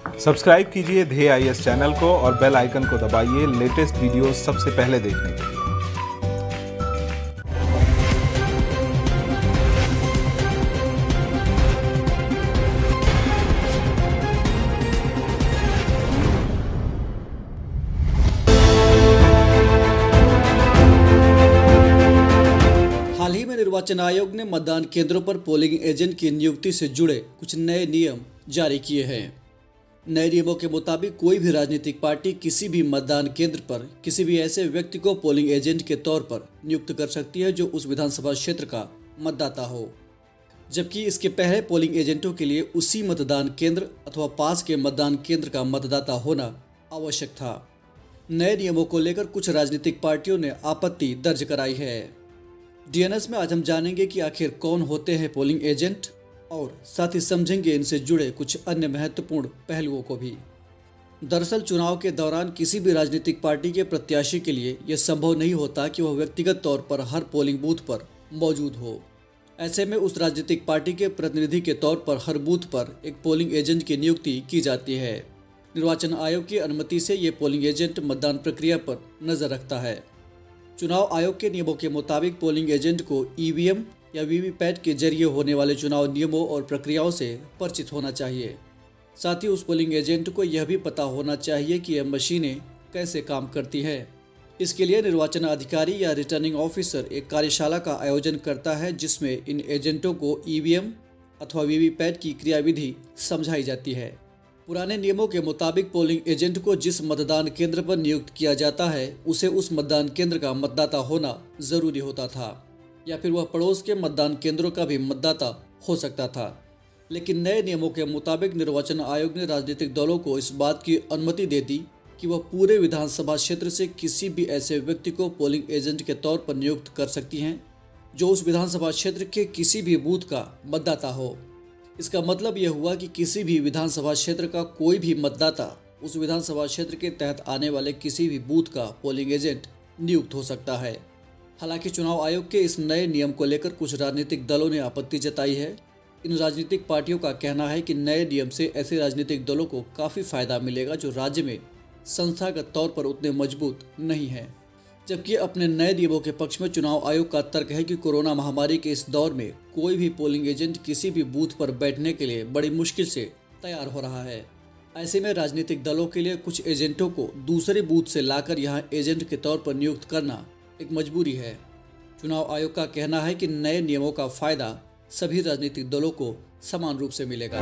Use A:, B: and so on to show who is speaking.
A: Subscribe कीजिए ध्येय IAS channel को और बेल आइकन को दबाइए लेटेस्ट वीडियो सबसे पहले देखने के लिए।
B: हाल ही में निर्वाचन आयोग ने मतदान केंद्रों पर पोलिंग एजेंट की नियुक्ति से जुड़े कुछ नए नियम जारी किए हैं। नए नियमों के मुताबिक कोई भी राजनीतिक पार्टी किसी भी मतदान केंद्र पर किसी भी ऐसे व्यक्ति को पोलिंग एजेंट के तौर पर नियुक्त कर सकती है जो उस विधानसभा क्षेत्र का मतदाता हो, जबकि इसके पहले पोलिंग एजेंटों के लिए उसी मतदान केंद्र अथवा पास के मतदान केंद्र का मतदाता होना आवश्यक था। नए नियमों को लेकर कुछ राजनीतिक पार्टियों ने आपत्ति दर्ज कराई है। डीएनएस में आज हम जानेंगे कि आखिर कौन होते हैं पोलिंग एजेंट और साथ ही समझेंगे इनसे जुड़े कुछ अन्य महत्वपूर्ण पहलुओं को भी। दरअसल चुनाव के दौरान किसी भी राजनीतिक पार्टी के प्रत्याशी के लिए यह संभव नहीं होता कि वह व्यक्तिगत तौर पर हर पोलिंग बूथ पर मौजूद हो। ऐसे में उस राजनीतिक पार्टी के प्रतिनिधि के तौर पर हर बूथ पर एक पोलिंग एजेंट की नियुक्ति की जाती है। निर्वाचन आयोग की अनुमति से ये पोलिंग एजेंट मतदान प्रक्रिया पर नजर रखता है। चुनाव आयोग के नियमों के मुताबिक पोलिंग एजेंट को ईवीएम या वीवीपैट के जरिए होने वाले चुनाव नियमों और प्रक्रियाओं से परिचित होना चाहिए। साथ ही उस पोलिंग एजेंट को यह भी पता होना चाहिए कि यह मशीनें कैसे काम करती है। इसके लिए निर्वाचन अधिकारी या रिटर्निंग ऑफिसर एक कार्यशाला का आयोजन करता है जिसमें इन एजेंटों को ईवीएम अथवा वीवीपैट की क्रियाविधि समझाई जाती है। पुराने नियमों के मुताबिक पोलिंग एजेंट को जिस मतदान केंद्र पर नियुक्त किया जाता है उसे उस मतदान केंद्र का मतदाता होना जरूरी होता था, या फिर वह पड़ोस के मतदान केंद्रों का भी मतदाता हो सकता था। लेकिन नए नियमों के मुताबिक निर्वाचन आयोग ने राजनीतिक दलों को इस बात की अनुमति दे दी कि वह पूरे विधानसभा क्षेत्र से किसी भी ऐसे व्यक्ति को पोलिंग एजेंट के तौर पर नियुक्त कर सकती हैं जो उस विधानसभा क्षेत्र के किसी भी बूथ का मतदाता हो। इसका मतलब यह हुआ कि किसी भी विधानसभा क्षेत्र का कोई भी मतदाता उस विधानसभा क्षेत्र के तहत आने वाले किसी भी बूथ का पोलिंग एजेंट नियुक्त हो सकता है। हालांकि चुनाव आयोग के इस नए नियम को लेकर कुछ राजनीतिक दलों ने आपत्ति जताई है। इन राजनीतिक पार्टियों का कहना है कि नए नियम से ऐसे राजनीतिक दलों को काफ़ी फायदा मिलेगा जो राज्य में संस्थागत तौर पर उतने मजबूत नहीं हैं। जबकि अपने नए नियमों के पक्ष में चुनाव आयोग का तर्क है कि कोरोना महामारी के इस दौर में कोई भी पोलिंग एजेंट किसी भी बूथ पर बैठने के लिए बड़ी मुश्किल से तैयार हो रहा है। ऐसे में राजनीतिक दलों के लिए कुछ एजेंटों को दूसरे बूथ से लाकर यहां एजेंट के तौर पर नियुक्त करना एक मजबूरी है। चुनाव आयोग का कहना है कि नए नियमों का फायदा सभी राजनीतिक दलों को समान रूप से मिलेगा।